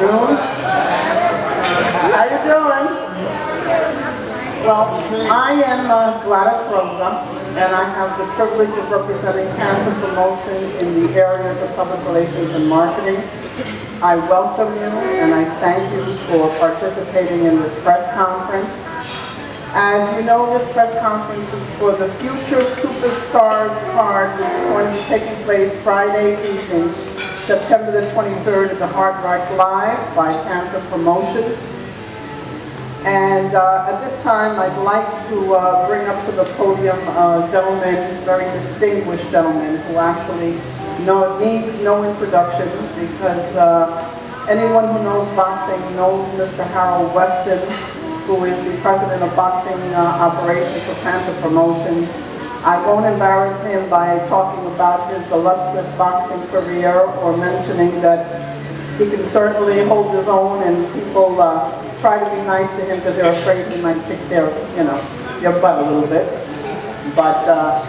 afternoon. How you doing? Well, I am Gladys Rosa, and I have the privilege of representing Panther Promotion in the areas of public relations and marketing. I welcome you and I thank you for participating in this press conference. As you know, this press conference is for the future SuperStars card, which is going to be taking place Friday evening, September the 23rd at the Hard Rock Live by Panther Promotions. And at this time, I'd like to bring up to the podium a gentleman, very distinguished gentleman, who actually needs no introduction because anyone who knows boxing knows Mr. Harold Weston, who is the president of boxing operations for Panther Promotions. I won't embarrass him by talking about his illustrious boxing career or mentioning that he can certainly hold his own, and people try to be nice to him because they're afraid he might kick their butt a little bit. But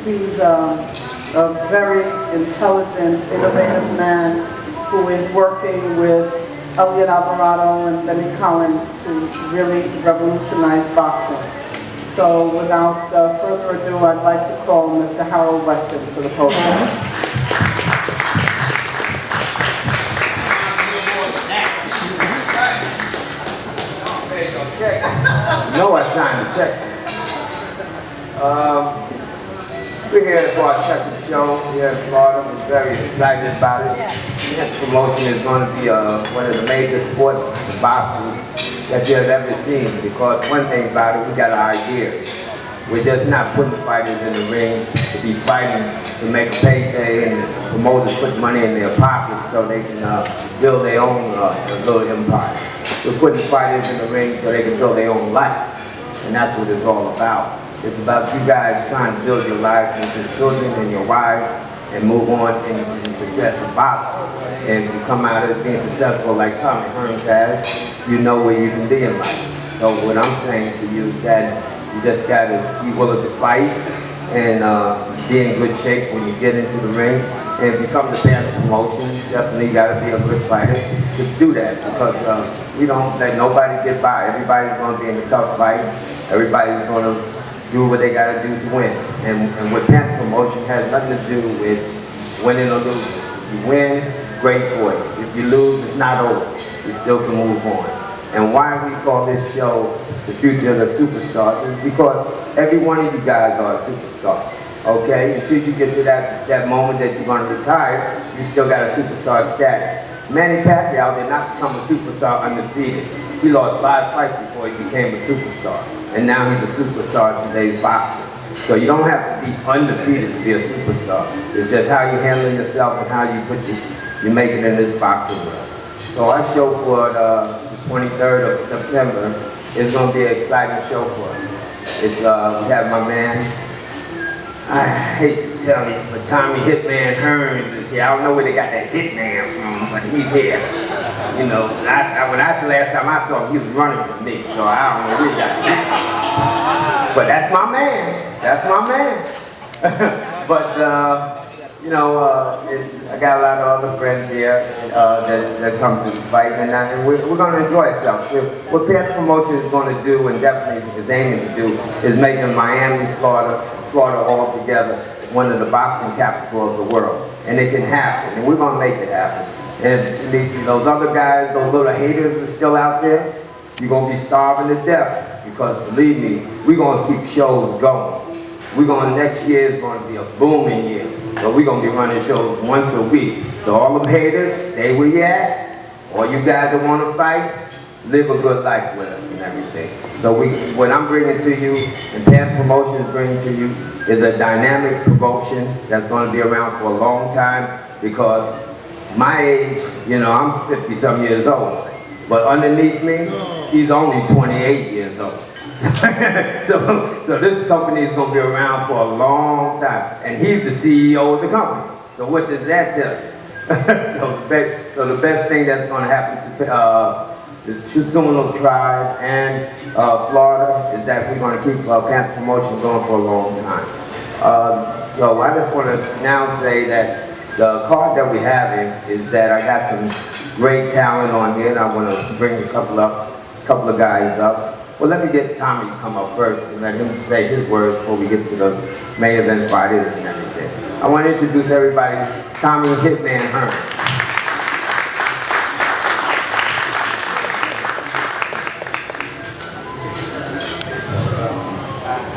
he's a very intelligent, innovative man who is working with Elliot Alvarado and Benny Collins to really revolutionize boxing. So without further ado, I'd like to call Mr. Harold Weston to the podium. No, I signed the check. We're here for our second show here in Florida. We're very excited about it. This promotion is going to be one of the major sports boxing that you have ever seen, because one thing about it, we got an idea. We're just not putting fighters in the ring to be fighting to make a payday, and the promoters put money in their pockets so they can build their own little empire. We're putting fighters in the ring so they can build their own life, and that's what it's all about. It's about you guys trying to build your life with your children and your wife and move on in success of boxing. And if you come out as being successful like Tommy Hearns has, you know where you can be in life. So what I'm saying to you is that you just got to be willing to fight and be in good shape when you get into the ring. And if you come to Panther Promotion, definitely got to be a good fighter to do that, because we don't let nobody get by. Everybody's going to be in a tough fight. Everybody's going to do what they got to do to win. And with Panther Promotion has nothing to do with winning or losing. If you win, great for you. If you lose, it's not over. You still can move on. And why we call this show the future of the SuperStars is because every one of you guys are a superstar. Okay? Until you get to that moment that you're going to retire, you still got a superstar status. Manny Pacquiao did not become a superstar undefeated. He lost 5 fights before he became a superstar. And now he's a superstar in today's boxing. So you don't have to be undefeated to be a superstar. It's just how you handle yourself and how you you make it in this boxing world. So our show for the 23rd of September is going to be an exciting show for us. It's, we have my man, I hate to tell you, but Tommy Hitman Hearns is here. I don't know where they got that Hitman from, but he's here. You know, when that's the last time I saw him, he was running from me, so I don't know where he got that. But that's my man. That's my man. But, you know, I got a lot of other friends here that come to the fight, and we're going to enjoy ourselves. What Panther Promotion is going to do, and definitely is aiming to do, is making Miami, Florida all together one of the boxing capitals of the world. And it can happen, and we're going to make it happen. And those other guys, those little haters are still out there, you're going to be starving to death, because believe me, we're going to keep shows going. Next year is going to be a booming year. So we're going to be running shows once a week. So all them haters, stay where you at. All you guys that want to fight, live a good life with us and everything. So what I'm bringing to you, and Panther Promotion is bringing to you, is a dynamic promotion that's going to be around for a long time, because my age, you know, I'm 50-some years old. But underneath me, he's only 28 years old. so this company is going to be around for a long time, and he's the CEO of the company. So what does that tell you? so the best thing that's going to happen to the Seminole tribe and Florida is that we're going to keep Panther Promotion going for a long time. So I just want to now say that The card that we have is that I got some great talent on here, and I want to bring a couple of guys up. Well, let me get Tommy to come up first and let him say his words before we get to the main event Fridays and everything. I want to introduce everybody, Tommy Hitman Hearn.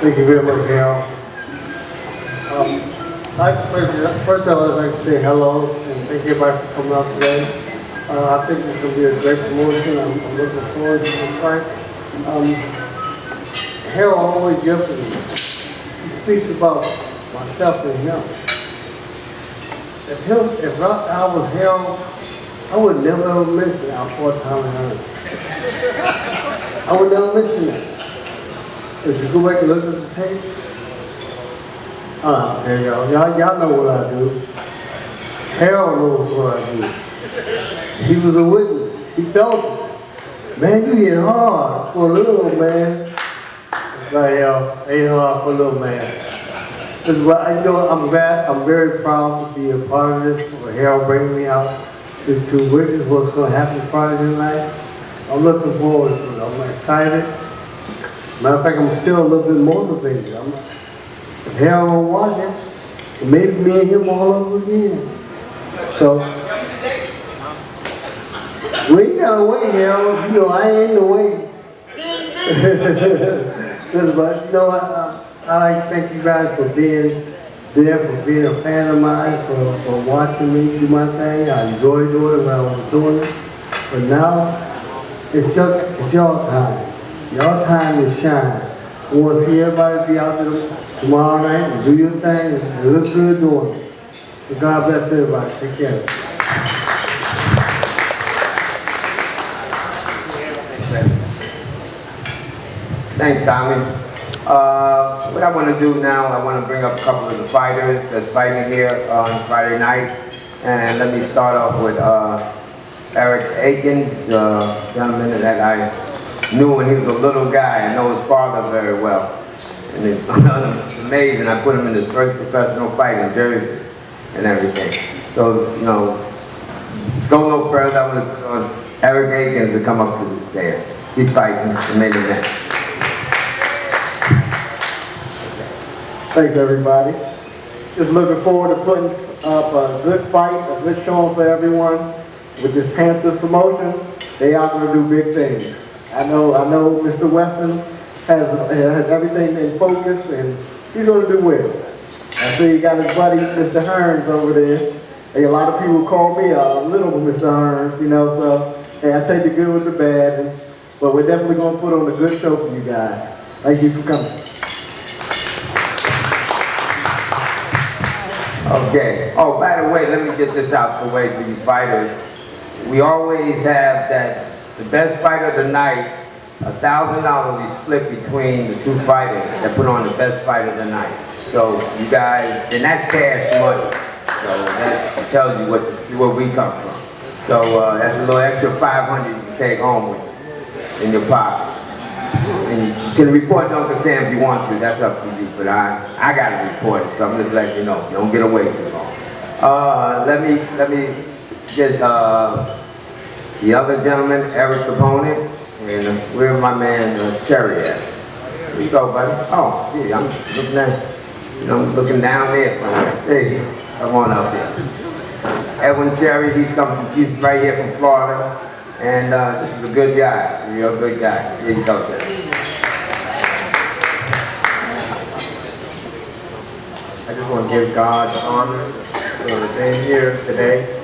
Thank you very much, Harold. First I would like to say hello and thank everybody for coming out today. I think this will be a great promotion. I'm looking forward to this fight. Harold always gives me. He speaks about myself and him. If I was Harold, I would never ever mention our four-time Harold. I would never mention that. If you go back and look at the tape, there you go. Y'all know what I do. Harold knows what I do. He was a witness. He felt it. Man, you hit hard for a little man. It's like, ain't hard for a little man. This is what I'm very proud to be a part of this. For Harold bringing me out to witness what's going to happen Friday night. I'm looking forward to it. I'm excited. Matter of fact, I'm still a little bit motivated. If Harold won't watch it, maybe me and him all over again. So, we ain't gotta wait, Harold. You know, I ain't in the way. But, you know, I like to thank you guys for being there, for being a fan of mine, for watching me do my thing. I enjoy doing it when I was doing it. But now, it's your time. Your time to shine. I want to see everybody be out there tomorrow night and do your thing and look good doing it. So God bless everybody. Take care. Thanks, Tommy. What I want to do now, I want to bring up a couple of the fighters that's fighting here on Friday night. And let me start off with Eric Akins, the gentleman that I knew when he was a little guy. I know his father very well. And it's amazing. I put him in his first professional fight in Jersey and everything. So, you know, go no further. I want Eric Akins to come up to the stand. He's fighting the main event. Thanks, everybody. Just looking forward to putting up a good fight, a good showing for everyone. With this Panther promotion, they are going to do big things. I know Mr. Weston has everything in focus, and he's going to do well. I see you got his buddy, Mr. Hearns, over there. And a lot of people call me little Mr. Hearns, you know, so hey, I take the good with the bad. But we're definitely going to put on a good show for you guys. Thank you for coming. Okay. Oh, by the way, let me get this out the way for you fighters. We always have that the best fighter of the night, $1,000 we split between the two fighters that put on the best fight of the night. So you guys, and that's cash money. So that tells you where we come from. So that's a little extra $500 you can take home with you in your pocket. And you can report to Uncle Sam if you want to. That's up to you. But I got to report it, so I'm just letting you know. Don't get away too long. Let me get the other gentleman, Eric's opponent, and where's my man Cherry at? Here you go, buddy. Oh, gee, I'm looking at, I'm looking down there somewhere. There you go. Come on up here. Edwin Cherry, he's right here from Florida, and this is a good guy, a real good guy. Here you go, Cherry. I just want to give God the honor for being here today.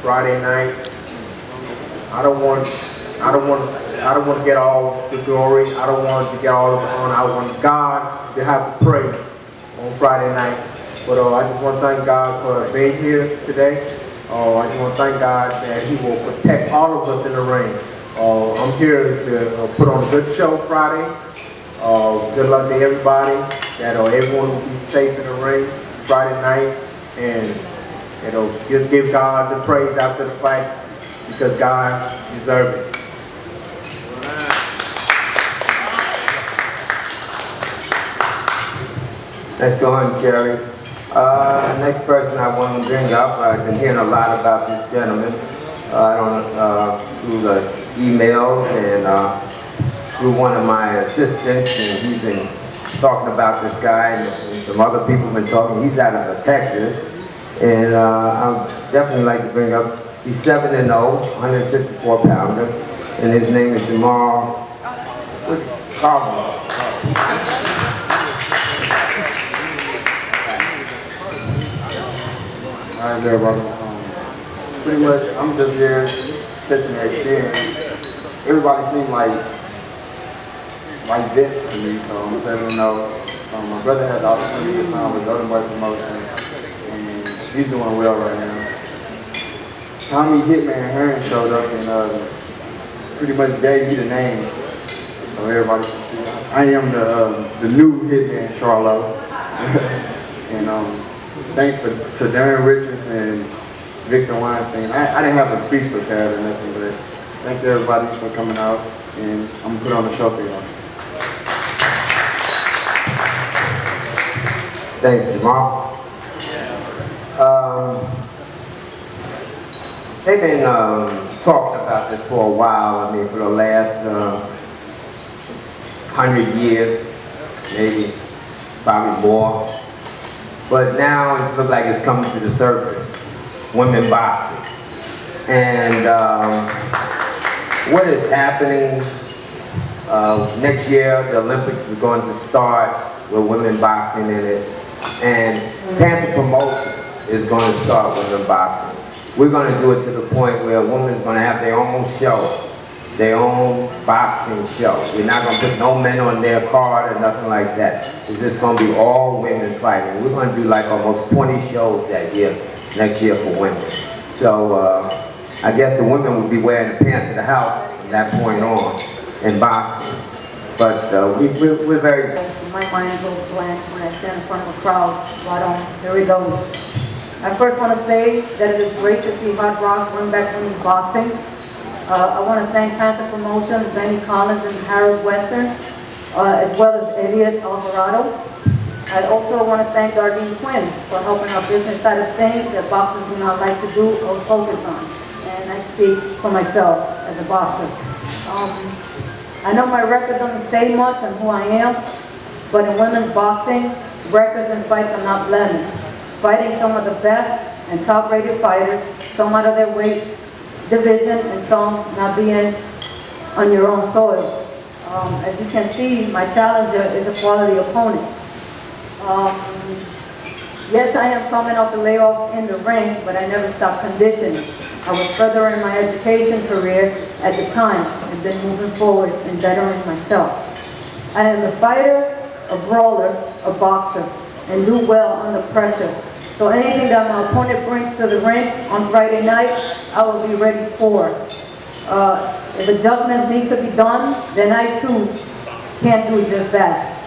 Friday night. I don't want to get all the glory. I don't want to get all the honor. I want God to have the praise on Friday night. But I just want to thank God for being here today. I just want to thank God that He will protect all of us in the ring. I'm here to put on a good show Friday. Good luck to everybody. That everyone will be safe in the ring Friday night, and just give God the praise after the fight because God deserves it. Let's go on, Jerry. Next person I want to bring up, I've been hearing a lot about this gentleman. Through the email and through one of my assistants, and he's been talking about this guy, and some other people have been talking. He's out of Texas, and I'd definitely like to bring up, he's 7-0, 154 pounder, and his name is Jamal Carver. Alright, everybody. Pretty much, I'm just here catching the experience. Everybody seems like vets to me, so I'm 7-0. My brother had the opportunity to sign with Golden Boy Promotion, and he's doing well right now. Tommy Hitman Hearn showed up and pretty much gave me the name, so everybody can see. I am the new Hitman Charlo, and thanks to Darren Richards and Victor Weinstein. I didn't have a speech prepared or nothing, but thank everybody for coming out, and I'm gonna put on the show for y'all. Thanks, Jamal. They've been talking about this for a while. I mean, for the last 100 years, maybe, probably more. But now it looks like it's coming to the surface. Women boxing. And what is happening next year, the Olympics is going to start with women boxing in it. And Panther Promotion is going to start with women boxing. We're going to do it to the point where women are going to have their own show, their own boxing show. We're not going to put no men on their card or nothing like that. It's just going to be all women fighting. We're going to do like almost 20 shows that year, next year for women. So I guess the women will be wearing the pants of the house from that point on in boxing. But we're very... My mind goes blank when I stand in front of a crowd. Here we go. I first want to say that it is great to see Hard Rock bring back women's boxing. I want to thank Panther Promotions, Benny Collins and Harold Western, as well as Elliot Alvarado. I also want to thank Darlene Quinn for helping our business side of things that boxers do not like to do or focus on. And I speak for myself as a boxer. I know my record doesn't say much on who I am, but in women's boxing, records and fights are not blemished. Fighting some of the best and top-rated fighters, some out of their weight division and some not being on your own soil. As you can see, my challenger is a quality opponent. Yes, I am coming off the layoff in the ring, but I never stopped conditioning. I was furthering my education career at the time and then moving forward and bettering myself. I am a fighter, a brawler, a boxer, and do well under pressure. So anything that my opponent brings to the ring on Friday night, I will be ready for. If adjustments need to be done, then I too can do just that.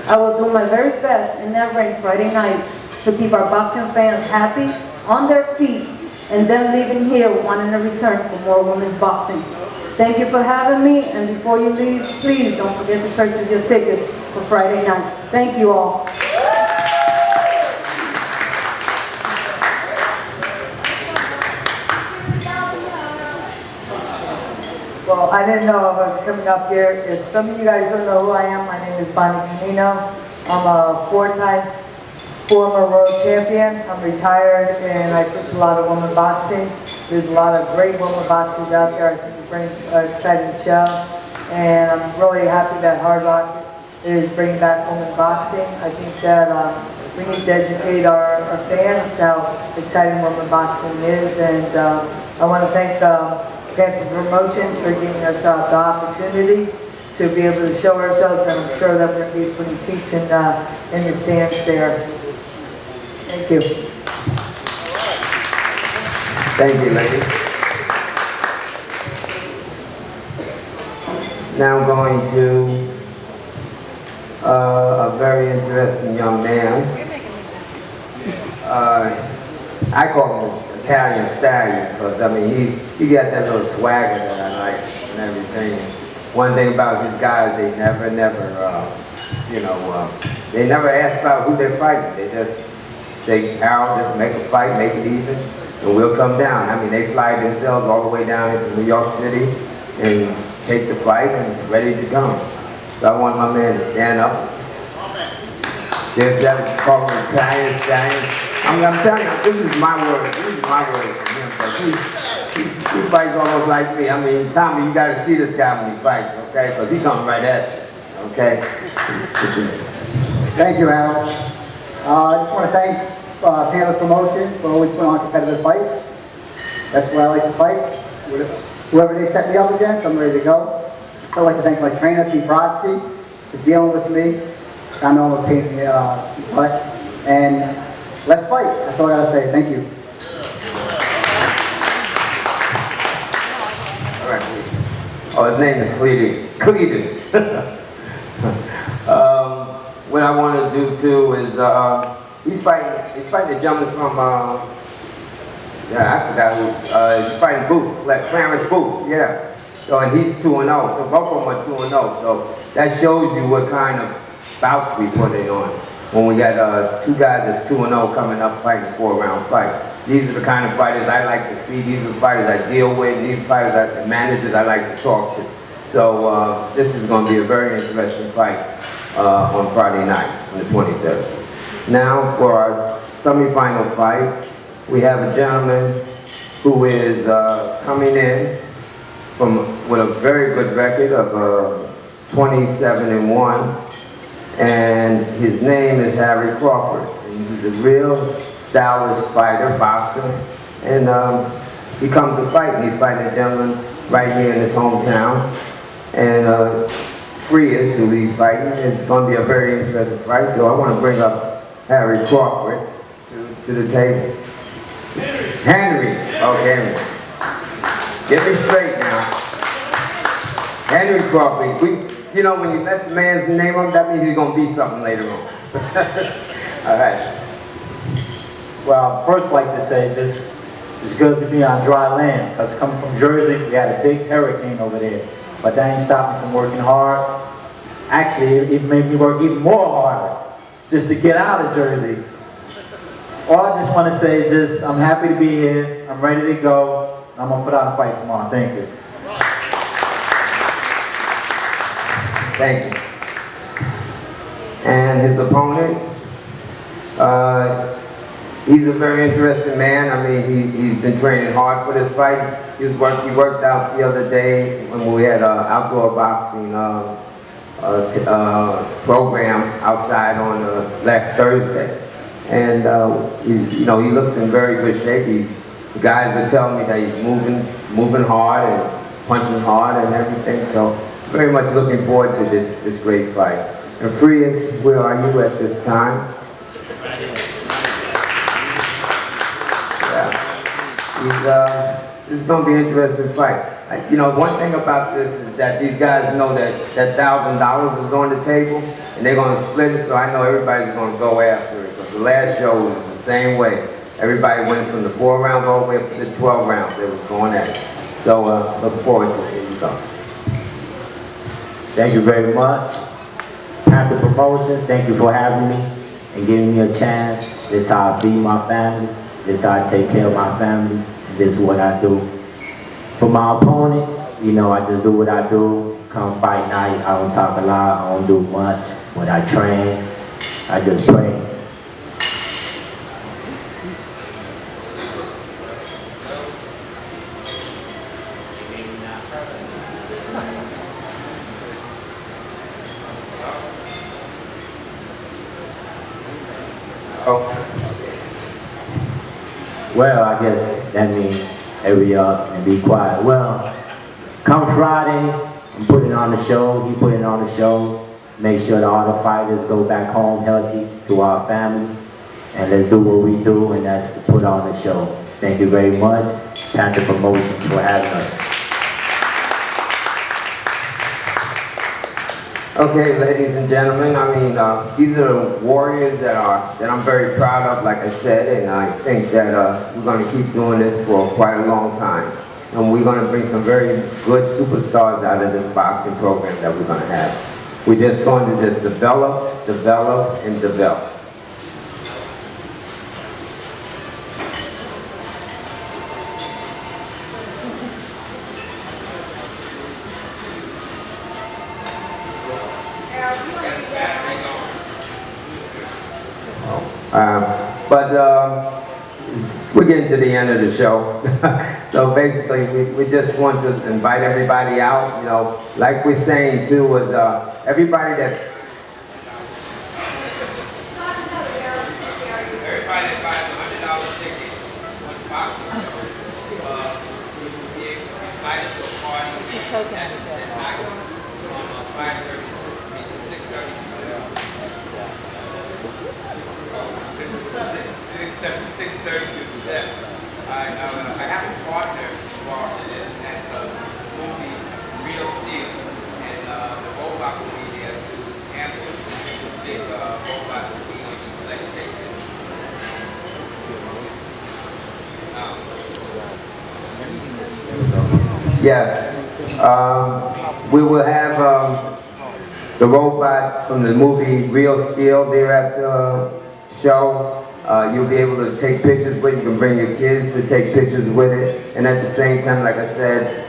I will do my very best in that ring Friday night to keep our boxing fans happy, on their feet, and them leaving here wanting to return for more women's boxing. Thank you for having me, and before you leave, please don't forget to purchase your tickets for Friday night. Thank you all. Well, I didn't know I was coming up here. If some of you guys don't know who I am, my name is Bonnie Camino. I'm a four-time former world champion. I'm retired and I teach a lot of women boxing. There's a lot of great women boxers out there. I think it brings an exciting show. And I'm really happy that Hard Rock is bringing back women boxing. I think that we need to educate our fans how exciting women boxing is. And I want to thank Panther Promotions for giving us the opportunity to be able to show ourselves, and I'm sure that we're going to be putting seats in the stands there. Thank you. Thank you, lady. Now I'm going to a very interesting young man. I call him Italian Stallion because, I mean, he got that little swagger that I like and everything. One thing about these guys, they never ask about who they're fighting. They say, Harold, just make a fight, make it even, and we'll come down. I mean, they fly themselves all the way down into New York City and take the fight and ready to go. So I want my man to stand up. There's that called Italian. I'm telling you, this is my word. This is my word for him. Because he fights almost like me. I mean, Tommy, you got to see this guy when he fights, okay? Because he comes right at you, okay? Thank you, Harold. I just want to thank Panther Promotion for always putting on competitive fights. That's where I like to fight. Whoever they set me up against, I'm ready to go. I'd like to thank my trainer, Pete Brodsky, for dealing with me. I know I'm a pain in the butt. And let's fight. That's all I gotta say. Thank you. All right. Oh, his name is Cletus. What I want to do too is he's fighting a gentleman from I forgot who. He's fighting Bouts, like Clarence Bouts. Yeah. So and he's 2-0. So both of them are 2-0. So that shows you what kind of bouts we put it on. When we got two guys that's 2-0 coming up fighting a 4-round fight. These are the kind of fighters I like to see. These are the fighters I deal with. These are fighters, the managers I like to talk to. So this is going to be a very interesting fight on Friday night, on the 23rd. Now for our semifinal fight, we have a gentleman who is coming in with a very good record of 27-1. And his name is Harry Crawford. And he's a real stylish fighter, boxer. And he comes to fight, and he's fighting a gentleman right here in his hometown. And Frias, who he's fighting, it's going to be a very interesting fight. So I want to bring up Harry Crawford to the table. Henry. Oh, Henry. Get me straight now. Henry Crawford. You know, when you mess a man's name up, that means he's going to be something later on. All right. Well, first I'd like to say this is good to be on dry land, because coming from Jersey, we had a big hurricane over there. But that ain't stopped me from working hard. Actually, it made me work even more harder just to get out of Jersey. All I just want to say is just, I'm happy to be here. I'm ready to go. I'm going to put out a fight tomorrow. Thank you. Thank you. And his opponent, he's a very interesting man. I mean, he's been training hard for this fight. He worked out the other day when we had an outdoor boxing program outside on last Thursday. And he looks in very good shape. The guys are telling me that he's moving hard and punching hard and everything. So very much looking forward to this great fight. And Frias, where are you at this time? Yeah. This is going to be an interesting fight. One thing about this is that these guys know that $1,000 is on the table, and they're going to split it, so I know everybody's going to go after it. Because the last show was the same way. Everybody went from the 4 rounds all the way up to the 12 rounds. They was going at it. So look forward to it. Here you go. Thank you very much. Panther Promotion, thank you for having me and giving me a chance. This is how I feed my family. This is how I take care of my family. This is what I do. For my opponent, I just do what I do. Come fight night, I don't talk a lot, I don't do much. When I train, I just pray. Well, I guess that means hurry up and be quiet. Well, come Friday, I'm putting on the show, he putting on the show. Make sure that all the fighters go back home healthy to our family. And let's do what we do, and that's to put on the show. Thank you very much, Panther Promotion, for having us. Okay, ladies and gentlemen, these are warriors that I'm very proud of, like I said, and I think that we're going to keep doing this for quite a long time. And we're going to bring some very good superstars out of this boxing program that we're going to have. We're just going to just develop, and develop. We're getting to the end of the show. So basically, we just want to invite everybody out. You know, like we're saying too, was everybody that buys a $100 ticket on the box will be invited to a party at night from 5:30 to 6:30. 6:30 to 7. I have a partner for this, and that's the movie Real Steel, and the robot will be there to handle the big robot will be on display. Yes, we will have the robot from the movie Real Steel there at the show. You'll be able to take pictures with it. You can bring your kids to take pictures with it. And at the same time, like I said,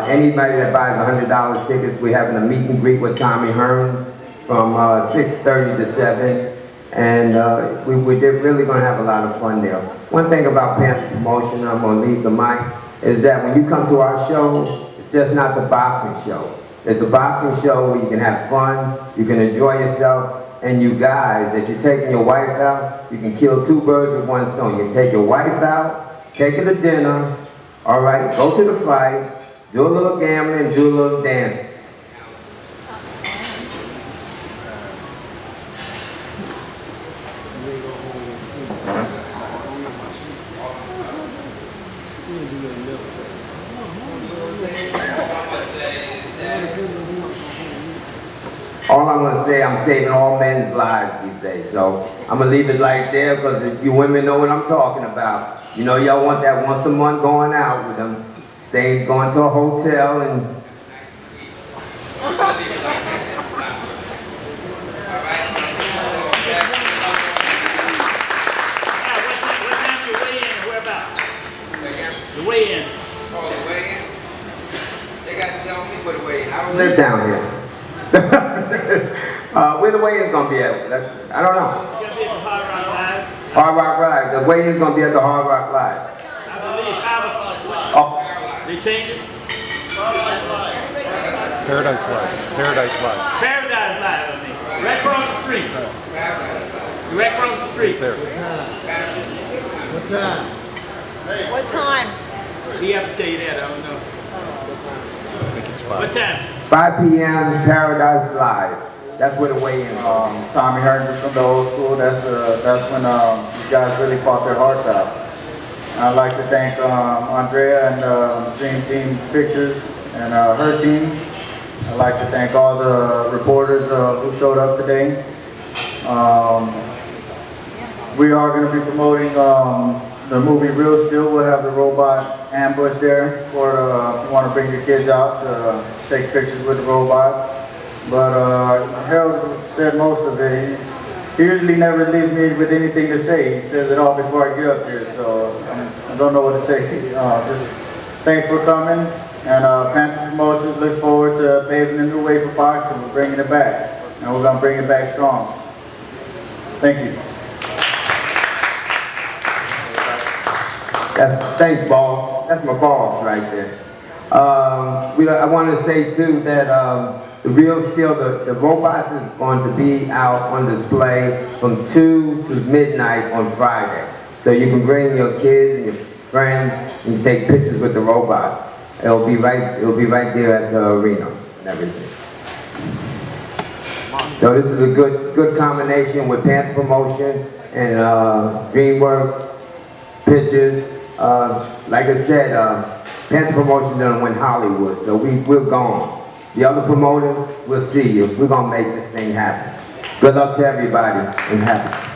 anybody that buys $100 tickets, we're having a meet and greet with Tommy Hearns from 6:30 to 7. And we're really going to have a lot of fun there. One thing about Panther Promotion, I'm going to leave the mic, is that when you come to our show, it's just not the boxing show. It's a boxing show where you can have fun, you can enjoy yourself, and you guys, that you're taking your wife out, you can kill two birds with one stone. You can take your wife out, take her to dinner, all right, go to the fight, do a little gambling, do a little dancing. All I'm going to say, I'm saving all men's lives these days. So I'm going to leave it like there, because if you women know what I'm talking about. You know, y'all want that once a month going out with them. Going to a hotel and... The weigh-in. Oh, the weigh-in? They got to tell me where the weigh-in. I don't live down here. Where the weigh-in's gonna be at? I don't know. It's gonna be at the Hard Rock Live. Hard Rock Live. The weigh-in's gonna be at the Hard Rock Live. I believe Oh. they changed it. Paradise Live. Paradise Live. Paradise Live, I mean. Right across the street. Right across the street. There. What time? He have to tell you that, I don't know. I think it's 5. What time? 5 p.m. Paradise Live. That's where the weigh-in is. Tommy Hearns is from the old school. That's when you guys really fought their hearts out. I'd like to thank Andrea and Dream Team Pictures and her team. I'd like to thank all the reporters who showed up today. We are going to be promoting the movie Real Steel. We'll have the robot ambush there for if you want to bring your kids out to take pictures with the robot. But Harold said most of it. He usually never leaves me with anything to say. He says it all before I get up here, so I don't know what to say. Just thanks for coming. And Panther Promotions looks forward to paving a new way for boxing. We're bringing it back, and we're going to bring it back strong. Thank you. Thanks, boss. That's my boss right there. I want to say too that the Real Steel, the robots is going to be out on display from 2 to midnight on Friday. So you can bring your kids and your friends and take pictures with the robot. It'll be right there at the arena and everything. So this is a good combination with Panther Promotion and DreamWorks Pictures. Like I said, Panther Promotion done win Hollywood, so we're gone. The other promoters, we'll see you. We're gonna make this thing happen. Good luck to everybody and happy.